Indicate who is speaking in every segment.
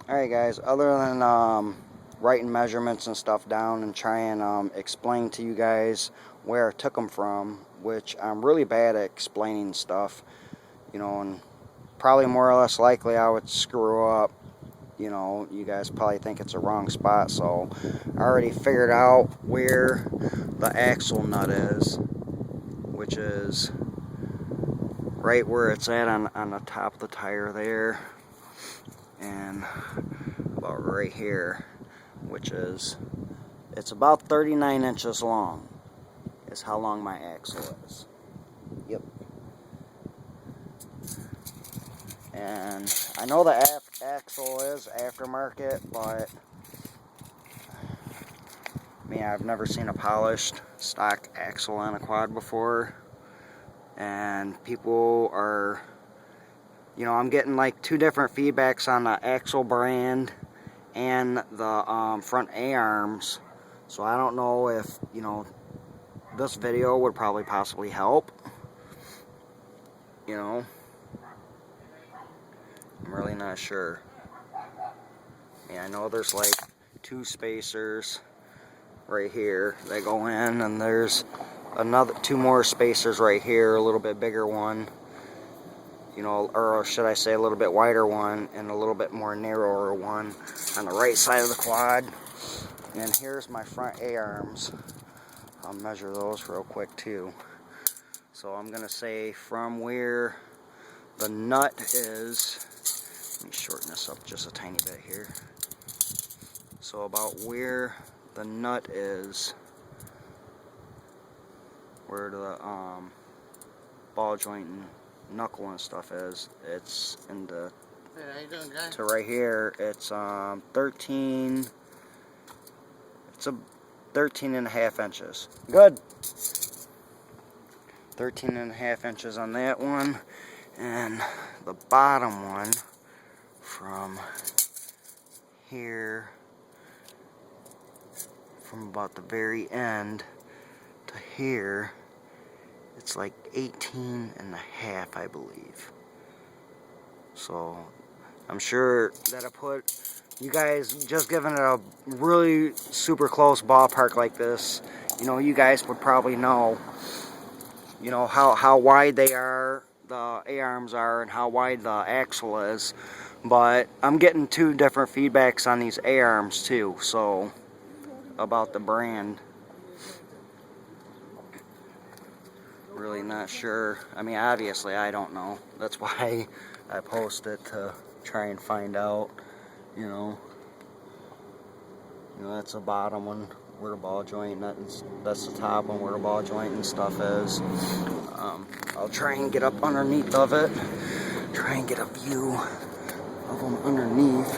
Speaker 1: Alright guys, other than writing measurements and stuff down and try and explain to you guys where I took them from, which I'm really bad at explaining stuff, and probably more or less likely I would screw up. You guys probably think it's a wrong spot, so I already figured out where the axle nut is, which is right where it's at on the top of the tire there, and about right here, which is, it's about 39 inches long, is how long my axle is. Yep. And I know the axle is aftermarket, but I've never seen a polished stock axle on a quad before, and people are, I'm getting like two different feedbacks on the axle brand and the front A-arms, so I don't know if, this video would probably possibly help, I'm really not sure. I know there's like two spacers right here that go in, and there's two more spacers right here, a little bit bigger one, or should I say a little bit wider one, and a little bit more narrower one on the right side of the quad. And here's my front A-arms. I'll measure those real quick too. So I'm gonna say from where the nut is, let me shorten this up just a tiny bit here. So about where the nut is, where the ball joint and knuckle and stuff is, it's in the, to right here, it's 13, it's a 13 and a half inches. Good. 13 and a half inches on that one, and the bottom one from here, from about the very end to here, it's like 18 and a half, I believe. So I'm sure that I put you guys, just giving it a really super close ballpark like this, you guys would probably know, how wide they are, the A-arms are, and how wide the axle is. But I'm getting two different feedbacks on these A-arms too, so about the brand. Really not sure. Obviously I don't know. That's why I post it, to try and find out, that's the bottom one where the ball joint, that's the top one where the ball joint and stuff is. I'll try and get up underneath of it, try and get a view of them underneath,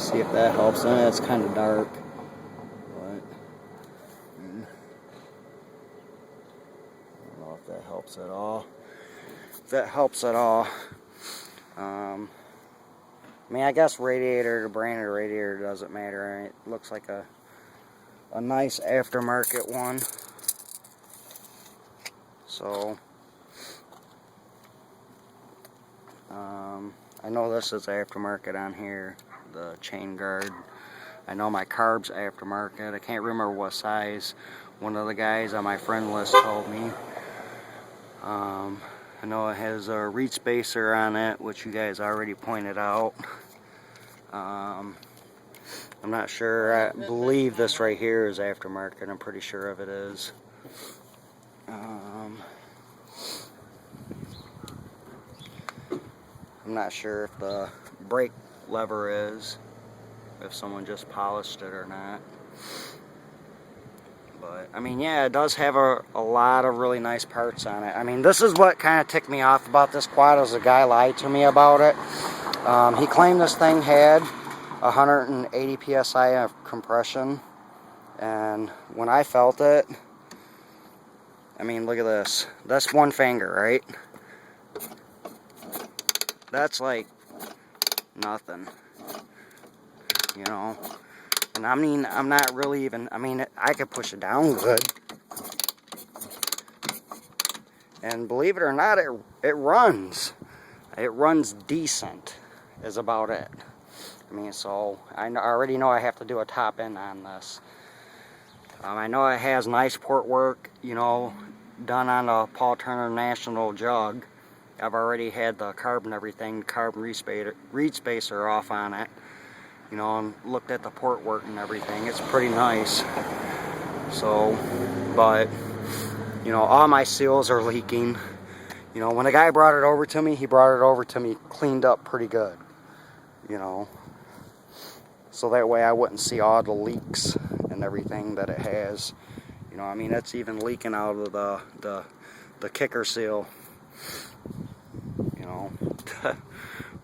Speaker 1: see if that helps. It's kind of dark, but I don't know if that helps at all. If that helps at all. I guess radiator to branded radiator doesn't matter. It looks like a nice aftermarket one. So, I know this is aftermarket on here, the chain guard. I know my carb's aftermarket. I can't remember what size. One of the guys on my friend list told me. I know it has a reed spacer on it, which you guys already pointed out. I'm not sure. I believe this right here is aftermarket. I'm pretty sure of it is. I'm not sure if the brake lever is, if someone just polished it or not. But, yeah, it does have a lot of really nice parts on it. This is what kind of ticked me off about this quad, is the guy lied to me about it. He claimed this thing had 180 psi of compression, and when I felt it, look at this. That's one finger, right? That's like nothing, and I'm not really even, I could push it down good, and believe it or not, it runs decent, is about it. I mean, so I already know I have to do a top end on this. I know it has nice port work, you know, done on a Paul Turner National jug. I've already had the carb and everything, carbon reed spacer off on it, you know, and looked at the port work and everything. It's pretty nice. So, but, you know, all my seals are leaking. You know, when the guy brought it over to me, he brought it over to me cleaned up pretty good, you know. So that way I wouldn't see all the leaks and everything that it has. You know, I mean, it's even leaking out of the kicker seal. You know,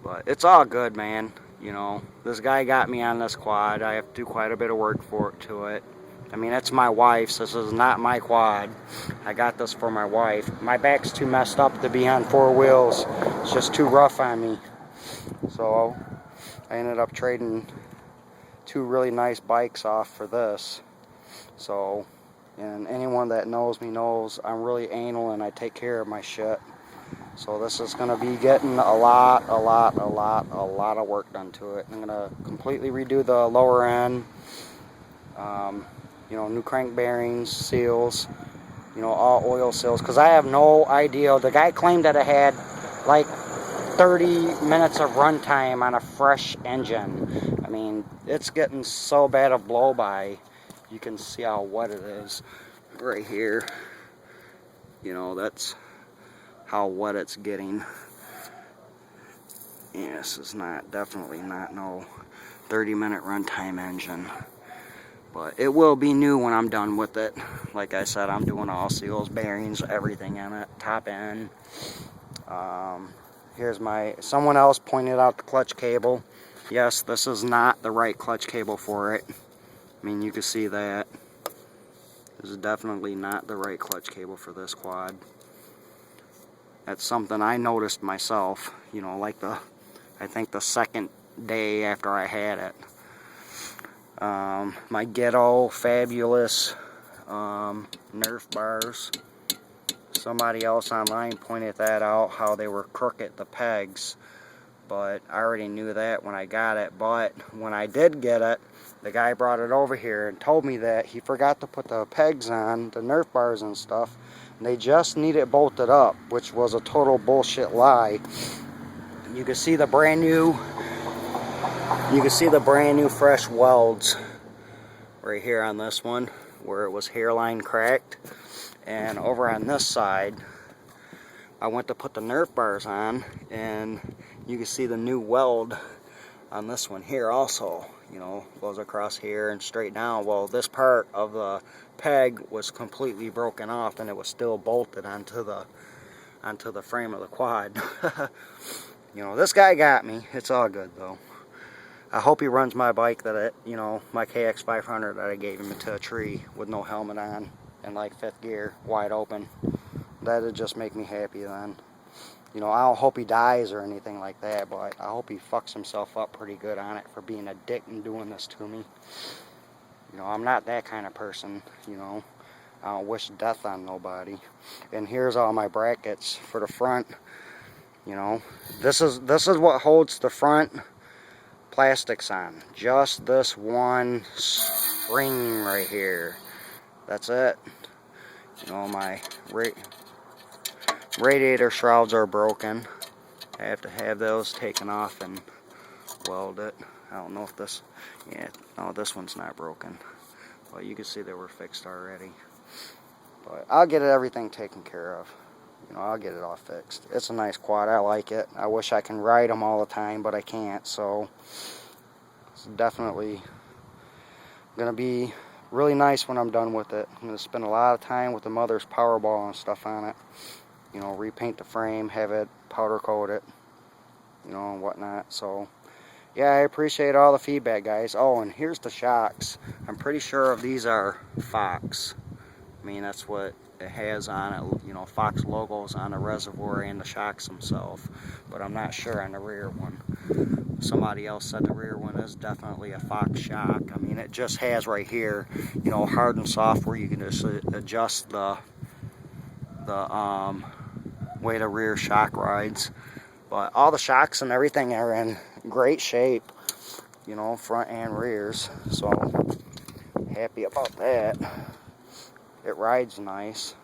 Speaker 1: but it's all good, man. You know, this guy got me on this quad. I have to do quite a bit of work to it. I mean, it's my wife's. This is not my quad. I got this for my wife. My back's too messed up to be on 4 wheels. It's just too rough on me. So I ended up trading 2 really nice bikes off for this. So, and anyone that knows me knows I'm really anal and I take care of my shit. So this is going to be getting a lot of work done to it. I'm going to completely redo the lower end, you know, new crank bearings, seals, you know, all oil seals, because I have no idea. The guy claimed that it had like 30 minutes of runtime on a fresh engine. I mean, it's getting so bad of blow by. You can see how wet it is right here. You know, that's how wet it's getting. Yeah, this is definitely not no 30-minute runtime engine. But it will be new when I'm done with it. Like I said, I'm doing all seals, bearings, everything in it, top end. Here's someone else pointed out the clutch cable. Yes, this is not the right clutch cable for it. I mean, you can see that. This is definitely not the right clutch cable for this quad. That's something I noticed myself, you know, like I think the second day after I had it. My Ghetto Fabulous Nerf bars. Somebody else online pointed that out, how they were crooked, the pegs. But I already knew that when I got it. But when I did get it, the guy brought it over here and told me that he forgot to put the pegs on, the Nerf bars and stuff. And they just need it bolted up, which was a total bullshit lie. You can see the brand new fresh welds right here on this one, where it was hairline cracked. And over on this side, I went to put the Nerf bars on, and you can see the new weld on this one here also. You know, goes across here and straight down. Well, this part of the peg was completely broken off, and it was still bolted onto the frame of the quad. You know, this guy got me. It's all good though. I hope he runs my bike you know, my KX500 that I gave him into a tree with no helmet on and like 5th gear, wide open. That'd just make me happy then. You know, I don't hope he dies or anything like that, but I hope he fucks himself up pretty good on it for being a dick and doing this to me. You know, I'm not that kind of person, you know. I don't wish death on nobody. And here's all my brackets for the front. You know, this is what holds the front plastics on. Just this one spring right here. That's it. You know, my radiator shrouds are broken. I have to have those taken off and weld it. I don't know if this, yeah, no, this one's not broken. But you can see they were fixed already. But I'll get everything taken care of. You know, I'll get it all fixed. It's a nice quad. I like it. I wish I can ride them all the time, but I can't. So it's definitely going to be really nice when I'm done with it. I'm going to spend a lot of time with the mother's Powerball and stuff on it. You know, repaint the frame, have it powder coat it, you know, and whatnot. So yeah, I appreciate all the feedback, guys. Oh, and here's the shocks. I'm pretty sure these are Fox. I mean, that's what it has on it. You know, Fox logos on the reservoir and the shocks themselves. But I'm not sure on the rear one. Somebody else said the rear one is definitely a Fox shock. I mean, it just has right here, you know, hard and soft, where you can just adjust the way the rear shock rides. But all the shocks and everything are in great shape. you know, front and rears. So happy about that. It rides nice.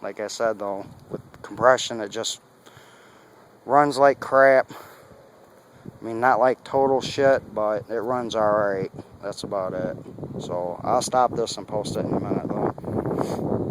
Speaker 1: Like I said though, with compression it just runs like crap. I mean, not like total shit, but it runs alright. That's about it. So I'll stop this and post it in a minute though.